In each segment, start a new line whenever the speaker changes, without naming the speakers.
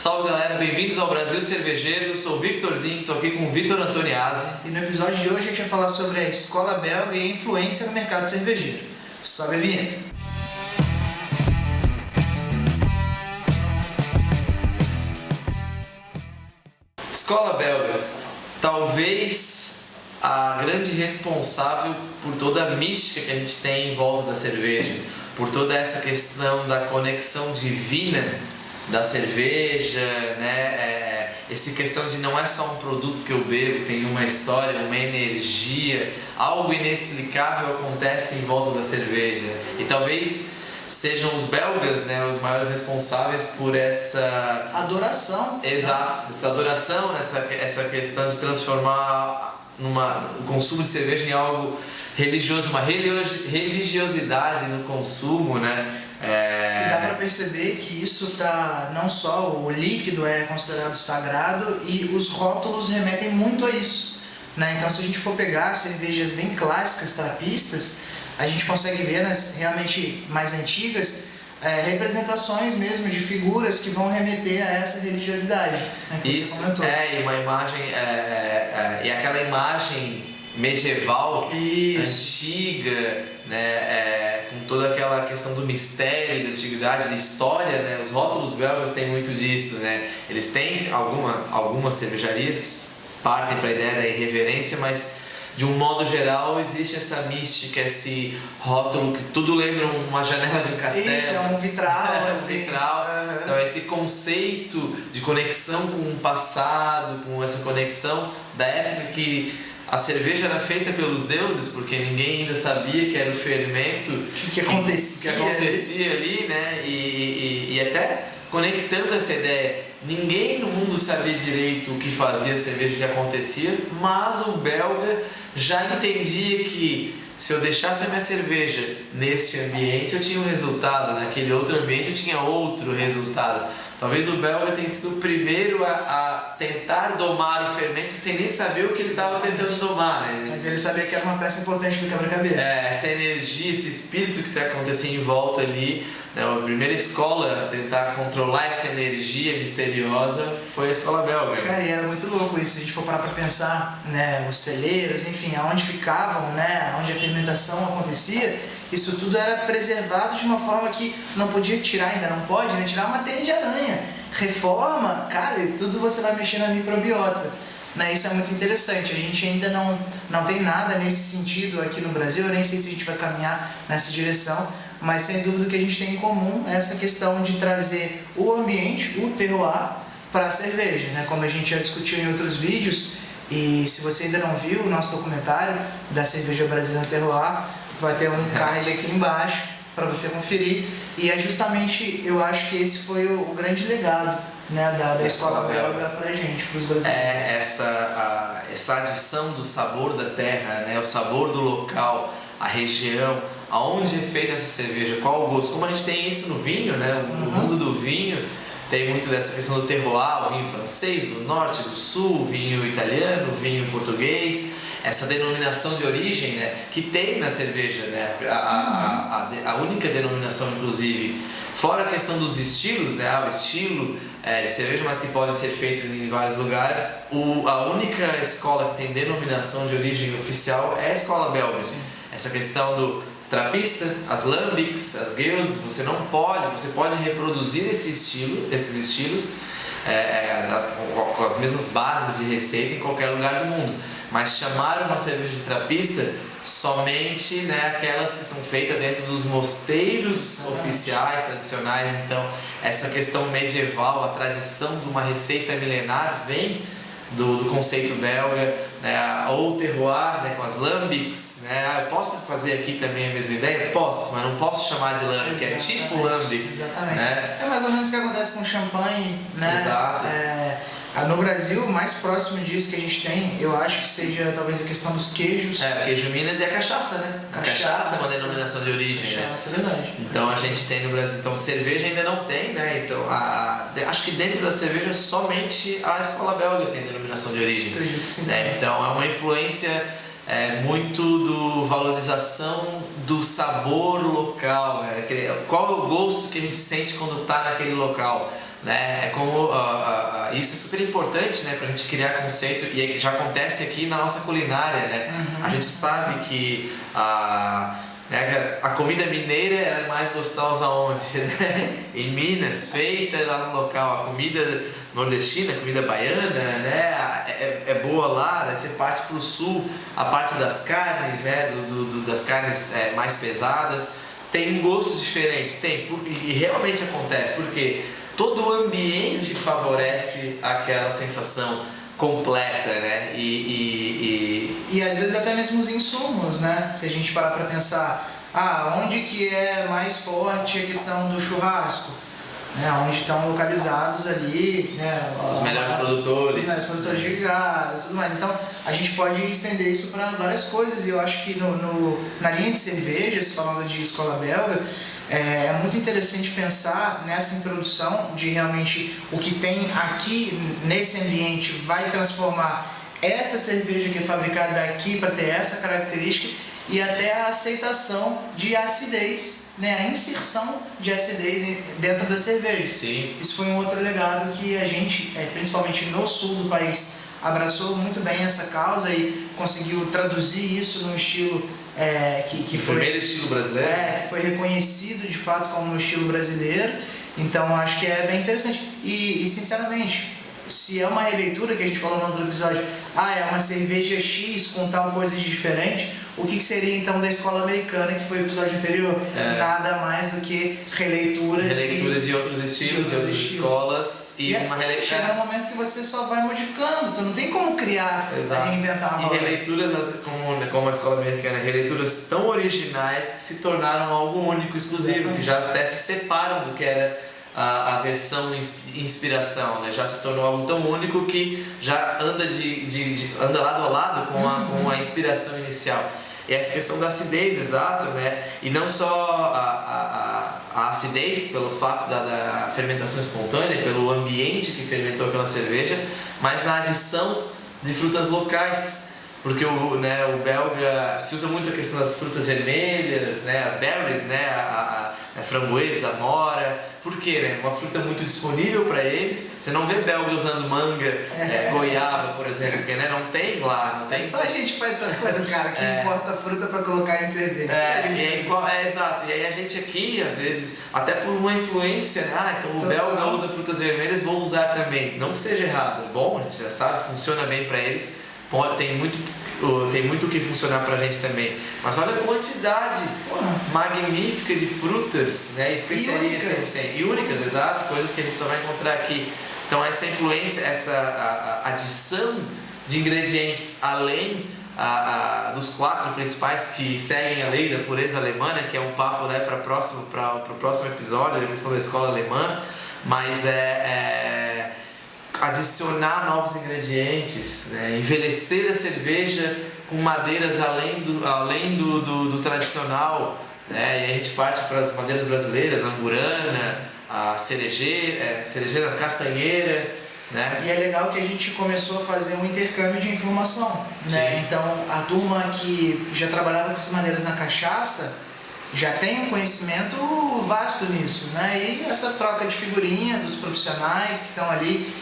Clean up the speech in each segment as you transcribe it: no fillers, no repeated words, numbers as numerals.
Salve galera, bem-vindos ao Brasil Cervejeiro. Eu sou o Victorzinho, estou aqui com o Vitor Antoniazzi.
E no episódio de hoje a gente vai falar sobre a escola belga e a influência no mercado cervejeiro. Sobe a vinheta.
Escola belga, talvez a grande responsável por toda a mística que a gente tem em volta da cerveja, por toda essa questão da conexão divina da cerveja, né? Essa questão de não é só um produto que eu bebo, tem uma história, uma energia, algo inexplicável acontece em volta da cerveja. E talvez sejam os belgas, né, os maiores responsáveis por essa
adoração.
Exato, essa adoração, essa questão de transformar o consumo de cerveja em algo religioso, uma religiosidade no consumo, né?
E dá para perceber que isso tá, não só o líquido é considerado sagrado e os rótulos remetem muito a isso, né? Então, se a gente for pegar cervejas bem clássicas, trapistas, a gente consegue ver nas realmente mais antigas representações mesmo de figuras que vão remeter a essa religiosidade, né, que
isso,
você comentou.
E uma imagem, e aquela imagem medieval, antiga, né, com toda aquela questão do mistério, da antiguidade, da história, né? Os rótulos belgas têm muito disso, né? Eles têm algumas cervejarias partem para a ideia da irreverência, mas de um modo geral existe essa mística, esse rótulo que tudo lembra uma janela de um castelo.
Isso, é um vitral, assim.
Vitral. Então esse conceito de conexão com o passado, com essa conexão da época que a cerveja era feita pelos deuses, porque ninguém ainda sabia que era o fermento
que acontecia
ali, né? E até conectando essa ideia, ninguém no mundo sabia direito o que fazia a cerveja, o que acontecia, mas o belga já entendia que se eu deixasse a minha cerveja neste ambiente eu tinha um resultado, naquele outro ambiente eu tinha outro resultado. Talvez o belga tenha sido o primeiro a tentar domar o fermento sem nem saber o que ele estava tentando domar, né?
Mas ele sabia que era uma peça importante do quebra-cabeça.
Essa energia, esse espírito que está acontecendo em volta ali, né? A primeira escola a tentar controlar essa energia misteriosa foi a escola belga.
Cara, e era muito louco isso, se a gente for parar para pensar, né, os celeiros, enfim, aonde ficavam, né, onde a fermentação acontecia, isso tudo era preservado de uma forma que não podia tirar, ainda não pode, né, tirar uma teia de aranha. Reforma, cara, e tudo você vai mexer na microbiota. Né, isso é muito interessante, a gente ainda não tem nada nesse sentido aqui no Brasil, eu nem sei se a gente vai caminhar nessa direção, mas sem dúvida o que a gente tem em comum é essa questão de trazer o ambiente, o terroir, para a cerveja, né? Como a gente já discutiu em outros vídeos, e se você ainda não viu o nosso documentário da cerveja brasileira terroir, vai ter um card aqui embaixo para você conferir, e é justamente, eu acho que esse foi o grande legado, né, da escola belga pra gente, pros brasileiros.
Essa adição do sabor da terra, né, o sabor do local, a região, aonde é feita essa cerveja, qual o gosto. Como a gente tem isso no vinho, né, no mundo do vinho, tem muito dessa questão do terroir, o vinho francês, do norte, do sul, o vinho italiano, o vinho português, essa denominação de origem, né, que tem na cerveja, né, a única denominação, inclusive, fora a questão dos estilos, né, o estilo de cerveja, mas que podem ser feitos em vários lugares. A única escola que tem denominação de origem oficial é a escola belga. Sim. Essa questão do trapista, as lambics, as gueules, você pode reproduzir esses estilos com as mesmas bases de receita em qualquer lugar do mundo, mas chamar uma cerveja de trapista somente, né, aquelas que são feitas dentro dos mosteiros oficiais, tradicionais. Então essa questão medieval, a tradição de uma receita milenar vem do conceito belga, né, ou terroir, né, com as lambics, né. Eu posso fazer aqui também a mesma ideia? Posso, mas não posso chamar de lambic, é tipo lambic.
Exatamente.
Né?
É mais ou menos o que acontece com champanhe, né?
Exato.
No Brasil, o mais próximo disso que a gente tem, eu acho que seja talvez a questão dos queijos.
Queijo Minas e a cachaça, né? A cachaça é uma denominação de origem.
Cachaça, né? É verdade.
Então a gente tem no Brasil, então cerveja ainda não tem, né? Então acho que dentro da cerveja somente a escola belga tem denominação de origem.
Acredito que sim.
Né? Então é uma influência muito do valorização do sabor local, né? Qual é o gosto que a gente sente quando está naquele local, né? É como isso é super importante, né, pra gente criar conceito, e já acontece aqui na nossa culinária, né? A gente sabe que a comida mineira é mais gostosa onde? Né? Em Minas, feita lá no local. A comida nordestina, a comida baiana, né? É boa lá, né? Você parte para o sul, a parte das carnes, né? Das carnes mais pesadas, tem um gosto diferente, e realmente acontece, porque todo o ambiente favorece aquela sensação completa, né?
E às vezes até mesmo os insumos, né? Se a gente parar para pensar, onde que é mais forte a questão do churrasco, né? Onde estão localizados ali, né?
Os melhores produtores.
Os melhores produtores de gado e tudo mais. Então a gente pode estender isso para várias coisas, e eu acho que na linha de cervejas, falando de escola belga, é muito interessante pensar nessa introdução de realmente o que tem aqui nesse ambiente vai transformar essa cerveja que é fabricada aqui para ter essa característica, e até a aceitação de acidez, né? A inserção de acidez dentro da cerveja.
Sim.
Isso foi um outro legado que a gente, principalmente no sul do país, abraçou muito bem essa causa e conseguiu traduzir isso num estilo que foi...
primeiro estilo brasileiro?
Que foi reconhecido de fato como um estilo brasileiro. Então acho que é bem interessante. E sinceramente, se é uma releitura que a gente falou no outro episódio, é uma cerveja X com tal coisa de diferente, o que seria então da escola americana, que foi o episódio anterior? Nada mais do que releituras
de outros estilos, de outras escolas. E uma releitura.
Chega um momento que você só vai modificando, tu não tem como criar, reinventar a roda.
E releituras, como a escola americana, releituras tão originais que se tornaram algo único, exclusivo, que já até se separam do que era a versão inspiração, né? Já se tornou algo tão único que já anda lado a lado com a inspiração inicial. E essa questão da acidez, exato, né? E não só a acidez pelo fato da fermentação espontânea, pelo ambiente que fermentou aquela cerveja, mas na adição de frutas locais. Porque o belga se usa muito a questão das frutas vermelhas, né? As berries, né? A framboesa, a mora. Por quê, né? Uma fruta muito disponível para eles. Você não vê belga usando manga, goiaba, por exemplo, porque não tem lá. Não tem...
Só a gente faz essas coisas, cara, que importa a fruta para colocar em cerveja.
Exato. E aí a gente aqui, às vezes, até por uma influência, então o belga usa frutas vermelhas, vou usar também. Não que seja errado, é bom, a gente já sabe, funciona bem para eles. Tem muito o que funcionar pra gente também. Mas olha a quantidade magnífica de frutas, né, especiarias que a gente tem. E únicas, exato, coisas que a gente só vai encontrar aqui. Então essa influência, essa adição de ingredientes além dos 4 principais que seguem a lei da pureza alemã, né, que é um papo, né, para o próximo episódio, a questão da escola alemã, mas adicionar novos ingredientes, né? Envelhecer a cerveja com madeiras além do tradicional, né? E a gente parte para as madeiras brasileiras, a angurana, a cerejeira, a castanheira, né?
E é legal que a gente começou a fazer um intercâmbio de informação, né? Então a turma que já trabalhava com essas madeiras na cachaça já tem um conhecimento vasto nisso, né? E essa troca de figurinha dos profissionais que estão ali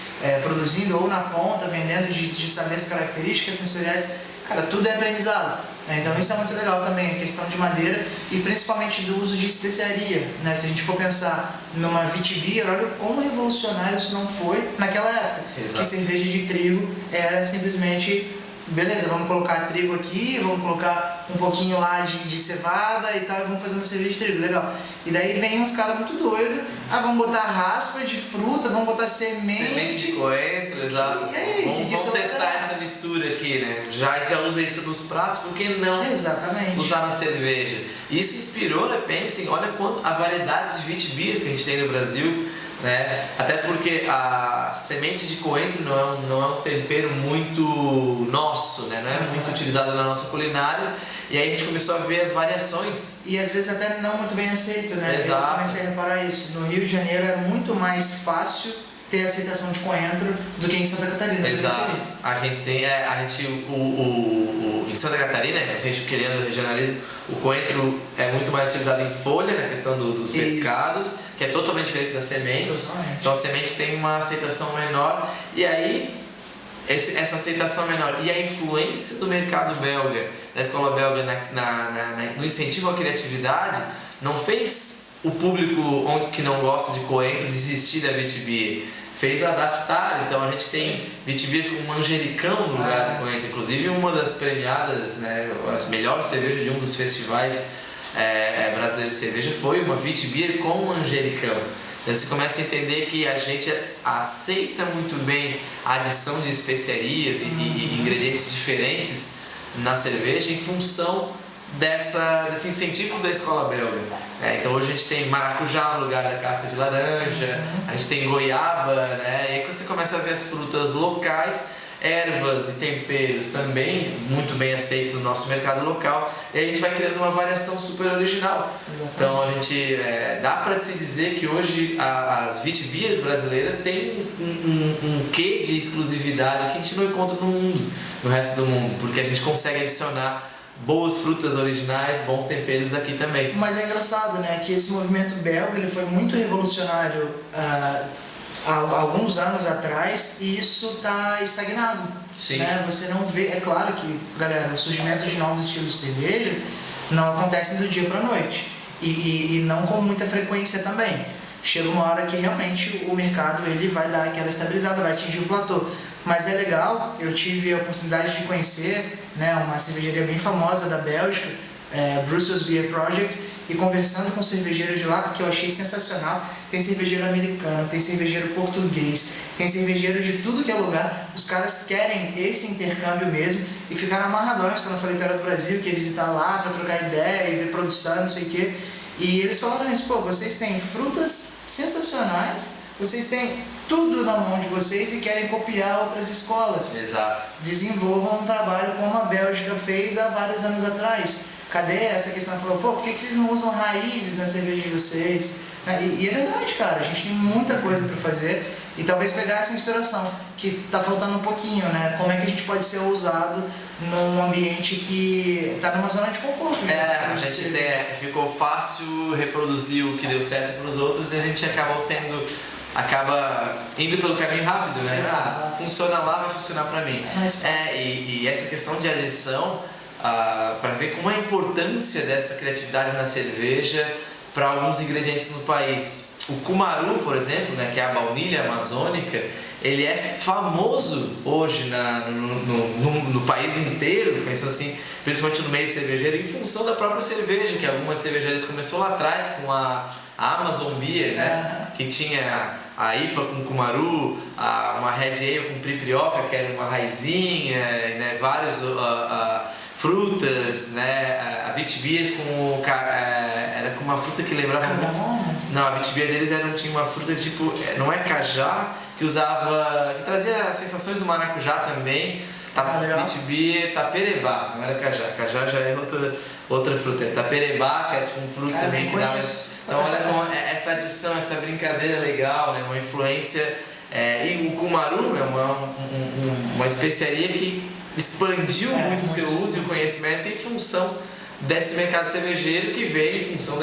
produzindo ou na ponta, vendendo de saber as características sensoriais, cara, tudo é aprendizado, né? Então isso é muito legal também, a questão de madeira e principalmente do uso de especiaria, né? Se a gente for pensar numa Witbier, olha como revolucionário isso não foi naquela época.
Exato.
Que cerveja de trigo era simplesmente, beleza, vamos colocar trigo aqui, vamos colocar um pouquinho lá de cevada e tal, e vamos fazer uma cerveja de trigo, legal. E daí vem uns caras muito doidos, vamos botar raspa de fruta, vamos botar semente
de coentro, exato.
E aí,
vamos testar essa mistura aqui, né? Já usa isso nos pratos, por que não usar na cerveja? E isso inspirou, né? Pensem, olha a variedade de Witbiers que a gente tem no Brasil, né? Até porque a semente de coentro não é um tempero muito nosso, né? Não é muito utilizado na nossa culinária. E aí a gente começou a ver as variações.
E às vezes até não muito bem aceito, né?
Exato.
Eu comecei a reparar isso. No Rio de Janeiro é muito mais fácil ter aceitação de coentro do que em Santa Catarina.
Exato. A gente tem, em Santa Catarina, querendo regionalismo, o coentro é muito mais utilizado em folha, na questão dos pescados, que é totalmente diferente da semente.
Totalmente.
Então a semente tem uma aceitação menor, e aí essa aceitação menor e a influência do mercado belga, da escola belga no incentivo à criatividade, não fez o público que não gosta de coentro desistir da Witbier, fez adaptar. Então a gente tem Witbiers com manjericão no lugar do coentro, inclusive uma das premiadas, né, as melhores cervejas de um dos festivais brasileiros de cerveja foi uma Witbier com manjericão. Então você começa a entender que a gente aceita muito bem a adição de especiarias e ingredientes diferentes na cerveja em função desse incentivo da escola belga. Então hoje a gente tem maracujá no lugar da casca de laranja, a gente tem goiaba, né? E aí você começa a ver as frutas locais, ervas e temperos também muito bem aceitos no nosso mercado local, e aí a gente vai criando uma variação super original.
Exatamente.
Então a gente dá para se dizer que hoje as Witbiers brasileiras têm um quê de exclusividade que a gente não encontra no resto do mundo, porque a gente consegue adicionar boas frutas originais, bons temperos daqui também.
Mas é engraçado, né, que esse movimento belga ele foi muito revolucionário há alguns anos atrás, e isso está estagnado.
Sim.
Né? Você não vê, é claro que, galera, o surgimento de novos estilos de cerveja não acontece do dia para a noite, e não com muita frequência também. Chega uma hora que realmente o mercado ele vai dar aquela estabilizada, vai atingir o platô. Mas é legal, eu tive a oportunidade de conhecer, né, uma cervejaria bem famosa da Bélgica, Brussels Beer Project, e conversando com cervejeiros de lá, que eu achei sensacional. Tem cervejeiro americano, tem cervejeiro português, tem cervejeiro de tudo que é lugar. Os caras querem esse intercâmbio mesmo, e ficaram amarradões quando eu falei que era do Brasil, que ia visitar lá para trocar ideia e ver produção, não sei o quê. E eles falaram isso, pô, vocês têm frutas sensacionais, vocês têm tudo na mão de vocês e querem copiar outras escolas.
Exato.
Desenvolvam um trabalho como a Bélgica fez há vários anos atrás. Cadê essa questão? Falou, pô, por que vocês não usam raízes na cerveja de vocês? E é verdade, cara, a gente tem muita coisa para fazer, e talvez pegar essa inspiração, que tá faltando um pouquinho, né? Como é que a gente pode ser ousado num ambiente que tá numa zona de conforto.
A gente ficou fácil reproduzir o que deu certo para os outros, e a gente acaba indo pelo caminho rápido, né?
Exato.
Funciona lá, vai funcionar para mim. E essa questão de adição, para ver como a importância dessa criatividade na cerveja para alguns ingredientes no país. O cumaru, por exemplo, né, que é a baunilha amazônica, ele é famoso hoje no país inteiro, pensando assim, principalmente no meio cervejeiro, em função da própria cerveja, que algumas cervejarias começou lá atrás com a Amazon Beer, né, que tinha a IPA com cumaru, uma Red Ale com priprioca, que era uma raizinha, né, vários frutas, né, a Witbier era com uma fruta que lembrava muito. Não, a Witbier deles tinha uma fruta tipo, não é cajá, que trazia sensações do maracujá também. Witbier taperebá, não era cajá, cajá já é outra fruta, taperebá, que é tipo um fruto também que dava. Então olha como essa adição, essa brincadeira legal, né, uma influência, e o cumaru é uma especiaria que expandiu muito o seu uso e o conhecimento em função desse mercado cervejeiro, que veio em função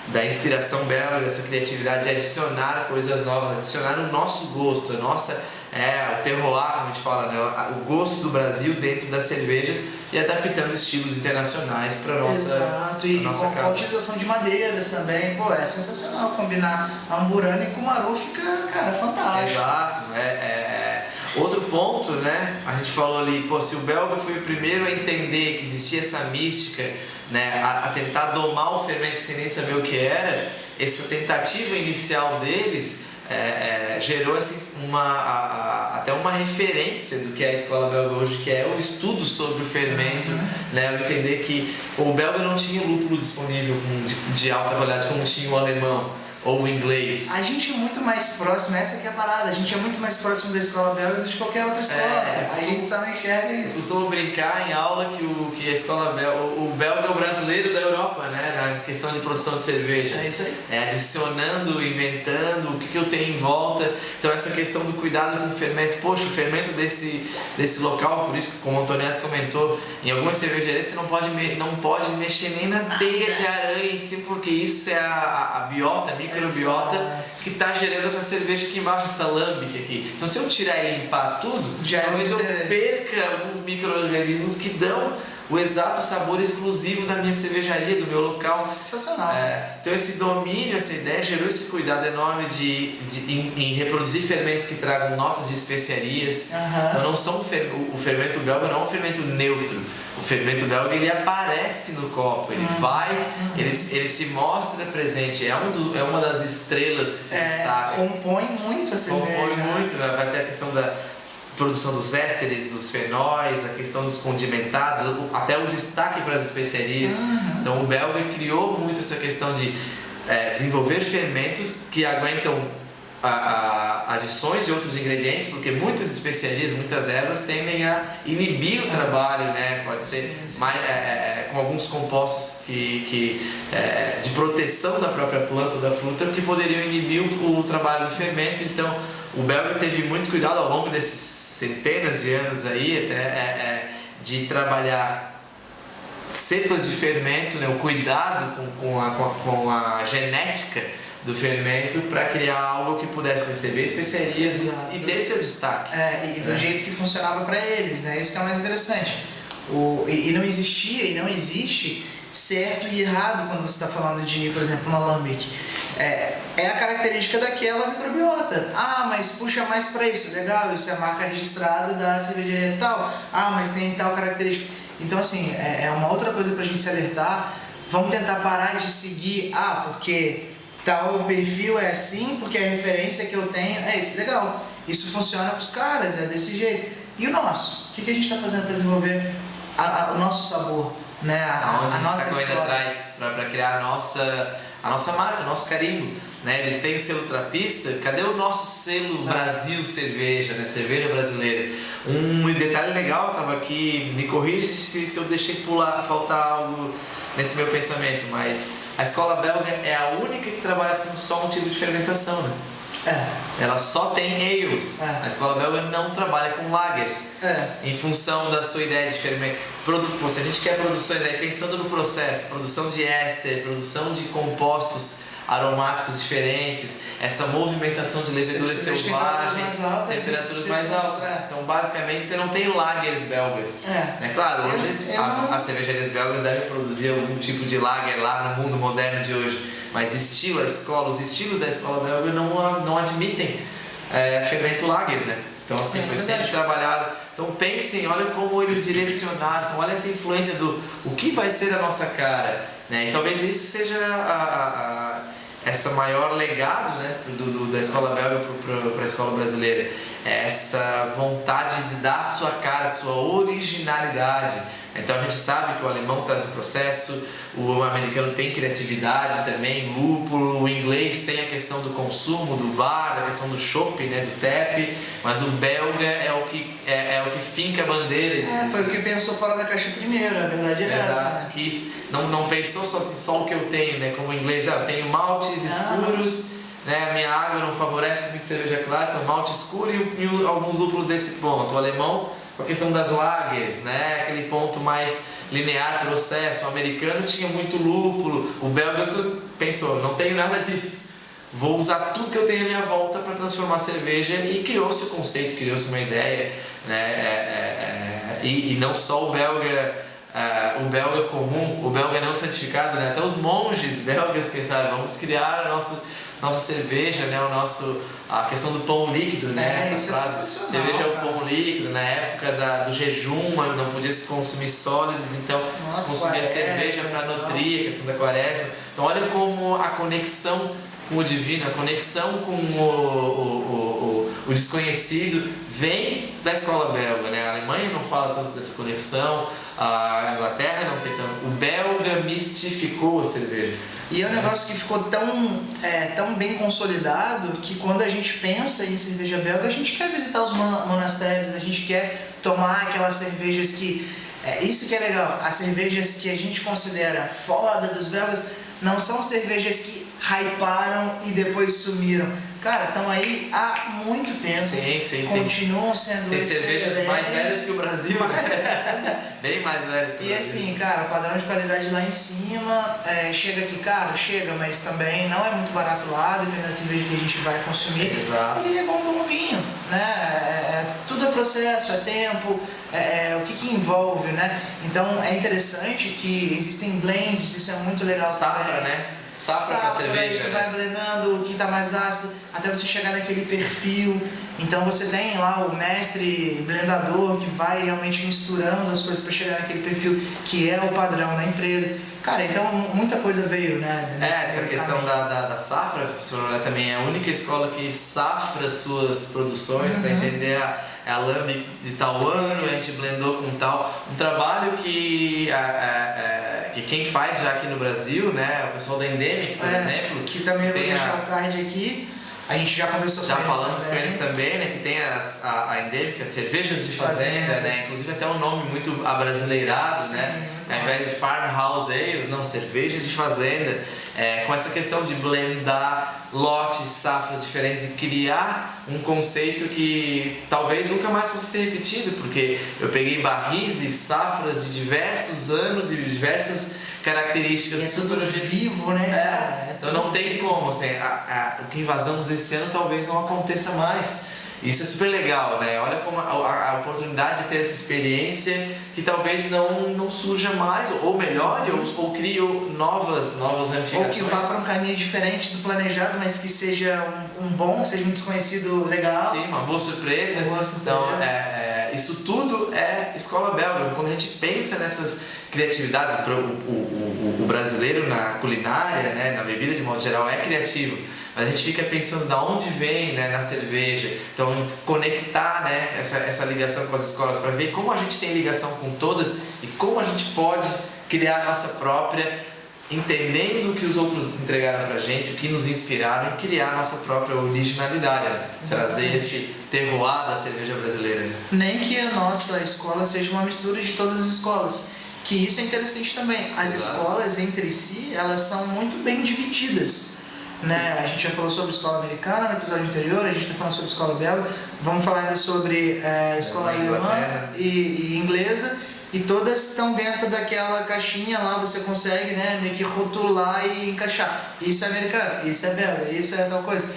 da inspiração belga, dessa criatividade de adicionar coisas novas, adicionar o nosso gosto, o terroir, como a gente fala, né? O gosto do Brasil dentro das cervejas, e adaptando estilos internacionais para nossa
Exato, e
nossa
com a utilização de madeiras também, pô, é sensacional combinar amburana e cumaru, fica, cara, fantástico.
Exato, Outro ponto, né? A gente falou ali, se o belga foi o primeiro a entender que existia essa mística, né? A tentar domar o fermento sem nem saber o que era, essa tentativa inicial deles gerou assim, até uma referência do que é a escola belga hoje, que é o estudo sobre o fermento, né? Eu entender que o belga não tinha lúpulo disponível de alta qualidade como tinha o alemão, ou o inglês?
A gente é muito mais próximo, essa que é a parada, a gente é muito mais próximo da escola belga do que qualquer outra escola. A gente só não enxerga isso.
Costumo brincar em aula que a escola belga, o belga é o brasileiro da Europa, né? Na questão de produção de cervejas.
É isso aí.
Adicionando, inventando, o que eu tenho em volta. Então essa questão do cuidado com o fermento. Poxa, o fermento desse local, por isso, como o Antoniazzi comentou, em algumas cervejarias você não pode mexer nem na teia de aranha em si, porque isso é a biota, a microbiota, que está gerando essa cerveja aqui embaixo, essa lambic aqui. Então se eu tirar e limpar tudo, talvez eu perca alguns micro-organismos que dão o exato sabor exclusivo da minha cervejaria, do meu local.
Sensacional.
Então esse domínio, essa ideia gerou esse cuidado enorme em reproduzir fermentos que tragam notas de especiarias. Então não são o fermento belga não é um fermento neutro. O fermento belga ele aparece no copo, ele vai, ele se mostra presente, é uma das estrelas que se destaca.
Compõe muito a cerveja.
Compõe muito, né? Vai ter a questão da produção dos ésteres, dos fenóis, a questão dos condimentados, até o destaque para as especiarias. Então o belga criou muito essa questão de desenvolver fermentos que aguentam adições de outros ingredientes, porque muitas especiarias, muitas ervas tendem a inibir o trabalho, né? Pode ser mais, com alguns compostos de proteção da própria planta ou da fruta que poderiam inibir o trabalho do fermento. Então o belga teve muito cuidado ao longo desses centenas de anos aí, até de trabalhar cepas de fermento, né? O cuidado com a genética do fermento para criar algo que pudesse receber especiarias e ter seu destaque.
E do jeito que funcionava para eles, né? Isso que é o mais interessante. E não existia e não existe certo e errado quando você está falando de, por exemplo, uma lambic. É a característica daquela microbiota. Mas puxa mais para isso, legal, isso é a marca registrada da cervejaria tal. Mas tem tal característica. Então, assim, é uma outra coisa para a gente se alertar. Vamos tentar parar de seguir, porque tal perfil é assim, porque a referência que eu tenho é esse. Legal, isso funciona para os caras, é desse jeito. E o nosso? O que a gente está fazendo para desenvolver o nosso sabor? Né?
Aonde a gente está
correndo
atrás para criar a nossa marca, o nosso carimbo. Né? Eles têm o selo trapista, cadê o nosso selo Brasil Cerveja, né? Cerveja brasileira? Um detalhe legal, estava aqui, me corrige se eu deixei faltar algo nesse meu pensamento, mas a escola belga é a única que trabalha com só um tipo de fermentação, né? Ela só tem ales. A escola belga não trabalha com lagers. Em função da sua ideia de fermento. Se a gente quer produções aí, pensando no processo, produção de éster, produção de compostos aromáticos diferentes, essa movimentação de levedura selvagem, temperaturas mais altas. Então, basicamente, você não tem lagers belgas. Claro, hoje as cervejarias belgas devem produzir algum tipo de lager lá no mundo moderno de hoje, mas os estilos da escola belga não admitem fermento lager, né? Então, assim, foi sempre trabalhado. Então, pensem, olha como eles direcionaram, então, olha essa influência do o que vai ser a nossa cara, né? E talvez isso seja essa maior legado, né, da escola belga para a escola brasileira, essa vontade de dar a sua cara, a sua originalidade. Então a gente sabe que o alemão traz o processo, o americano tem criatividade também, lúpulo, o inglês tem a questão do consumo, do bar, a questão do chopp, né, do tap, mas o belga é o que finca a bandeira.
Foi o que pensou fora da caixa primeiro, a verdade é essa. Né?
Não pensou só o que eu tenho, né, como o inglês, eu tenho maltes escuros, né, a minha água não favorece muito cerveja clara, então malte escuro e alguns lúpulos desse ponto. O alemão, com a questão das lagers, né, aquele ponto mais linear processo. O americano tinha muito lúpulo, o belga pensou, não tenho nada disso, vou usar tudo que eu tenho à minha volta para transformar a cerveja, e criou-se o conceito, criou-se uma ideia, né, e não só o belga comum, o belga não certificado, né, até os monges belgas pensaram, vamos criar a nossa cerveja, né, a questão do pão líquido, né? Essa frase, cerveja é o pão líquido, na época do jejum, não podia se consumir sólidos, então se consumia cerveja para nutrir, a questão da quaresma. Então olha como a conexão com o divino, a conexão com o desconhecido vem da escola belga, né? A Alemanha não fala tanto dessa conexão, a Inglaterra não tem tanto. O belga mistificou a cerveja.
E é um negócio que ficou tão bem consolidado que quando a gente pensa em cerveja belga, a gente quer visitar os monastérios, a gente quer tomar aquelas cervejas que... isso que é legal, as cervejas que a gente considera foda dos belgas não são cervejas que hyparam e depois sumiram. Cara, estão aí há muito tempo.
Sim,
continuam sendo
tem cervejas mais velhas que o Brasil, né? Bem mais velhas que o Brasil.
E assim, cara, padrão de qualidade lá em cima, chega aqui caro? Chega, mas também não é muito barato lá, dependendo da cerveja que a gente vai consumir.
Exato.
E é bom vinho, né? Tudo é processo, é tempo, o que envolve, né? Então é interessante que existem blends, isso é muito legal.
Safra,
também.
né? Safra pra cerveja,
tu
né?
vai blendando o que tá mais ácido até você chegar naquele perfil. Então você tem lá o mestre blendador que vai realmente misturando as coisas para chegar naquele perfil que é o padrão da empresa. Cara, então muita coisa veio, né?
Essa questão da safra, o senhor olhar também é a única escola que safra suas produções para entender a lambic de tal ano, a gente blendou com tal. Um trabalho que quem faz já aqui no Brasil, né, o pessoal da Endemic, por exemplo,
que também eu vou deixar o card aqui. A gente já conversou com eles.
Já falamos com eles também, né? Que tem a Endemic, as cervejas de fazenda, né? Inclusive até um nome muito abrasileirado, né? Ao invés de Farmhouse Ales, não, cerveja de fazenda. Com essa questão de blendar lotes, safras diferentes e criar um conceito que talvez nunca mais fosse ser repetido, porque eu peguei barris e safras de diversos anos e diversas características.
E é tudo vivo, né?
Então não tem como, assim, o que invasamos esse ano talvez não aconteça mais. Isso é super legal, né? Olha como a oportunidade de ter essa experiência que talvez não surja mais, ou melhore, ou crie novas ramificações.
Ou que vá para um caminho diferente do planejado, mas que seja que seja um desconhecido legal.
Sim, uma boa surpresa. Então, isso tudo é escola belga. Quando a gente pensa nessas criatividades, o brasileiro na culinária, né, na bebida de modo geral, é criativo. Mas a gente fica pensando de onde vem, né, na cerveja. Então, conectar, né, essa ligação com as escolas para ver como a gente tem ligação com todas e como a gente pode criar a nossa própria, entendendo o que os outros entregaram para a gente, o que nos inspiraram e criar a nossa própria originalidade, né? Trazer esse terroir da cerveja brasileira.
Nem que a nossa escola seja uma mistura de todas as escolas. Que isso é interessante também. As escolas entre si, elas são muito bem divididas. Né? A gente já falou sobre escola americana no episódio anterior, a gente está falando sobre escola belga, vamos falar ainda sobre escola alemã e inglesa, e todas estão dentro daquela caixinha lá, você consegue, né, meio que rotular e encaixar. Isso é americano, isso é belga, isso é tal coisa.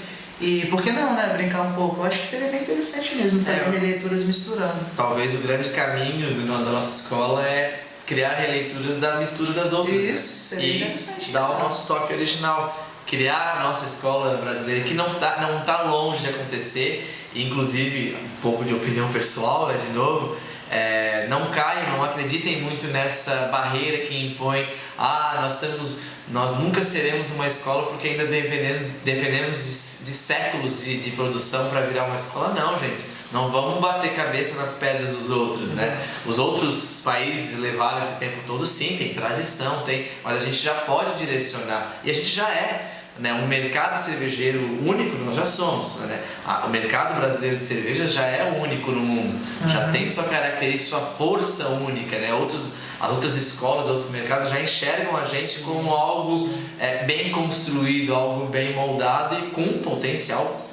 E por que não, né, brincar um pouco? Eu acho que seria bem interessante mesmo fazer releituras misturando.
Talvez o grande caminho da nossa escola é criar releituras da mistura das outras.
Isso, seria interessante.
E dar o nosso toque original. Criar a nossa escola brasileira, que não tá longe de acontecer, e inclusive, um pouco de opinião pessoal, né, de novo, não caiam, não acreditem muito nessa barreira que impõe, nós nunca seremos uma escola porque ainda dependemos de séculos de produção para virar uma escola. Não, gente, não vamos bater cabeça nas pedras dos outros, né? Os outros países levaram esse tempo todo, sim, tem tradição, mas a gente já pode direcionar, e a gente já é, né, um mercado cervejeiro único, nós já somos, né? O mercado brasileiro de cerveja já é único no mundo, já tem sua característica, sua força única, né? As outras escolas, outros mercados já enxergam a gente como algo bem construído, algo bem moldado e com um potencial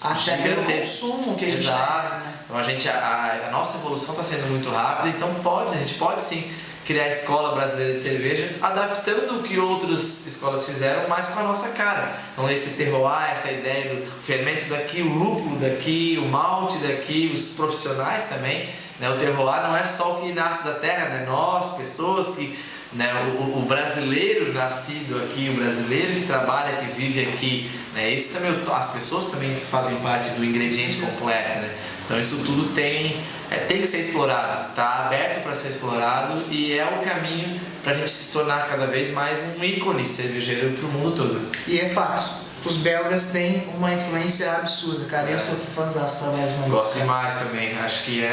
até pelo consumo que a gente tem, né?
Então a nossa evolução está sendo muito rápida, então a gente pode sim criar a escola brasileira de cerveja, adaptando o que outras escolas fizeram, mas com a nossa cara. Então esse terroir, essa ideia do fermento daqui, o lúpulo daqui, o malte daqui, os profissionais também, né? O terroir não é só o que nasce da terra, né? Nós, pessoas que, né? O brasileiro nascido aqui, o brasileiro que trabalha, que vive aqui, né? Isso também, as pessoas também fazem parte do ingrediente completo, né? Então isso tudo tem que ser explorado, está aberto para ser explorado, e é o caminho para a gente se tornar cada vez mais um ícone cervejeiro para o mundo todo.
E é fato, os belgas têm uma influência absurda, cara. Eu sou fãzão do trabalho de Maurício.
Gosto demais também. Acho que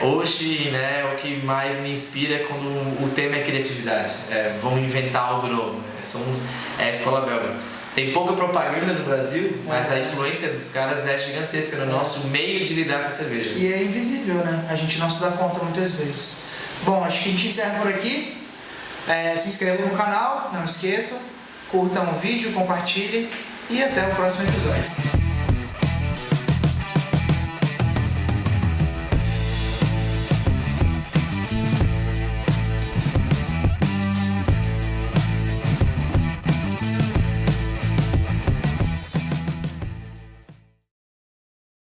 hoje, né, o que mais me inspira é quando o tema é criatividade. Vão inventar algo novo. Né? É a escola belga. Tem pouca propaganda no Brasil, mas a influência dos caras é gigantesca no nosso meio de lidar com a cerveja.
E é invisível, né? A gente não se dá conta muitas vezes. Bom, acho que a gente encerra por aqui. Se inscrevam no canal, não esqueçam. Curtam o vídeo, compartilhem e até o próximo episódio.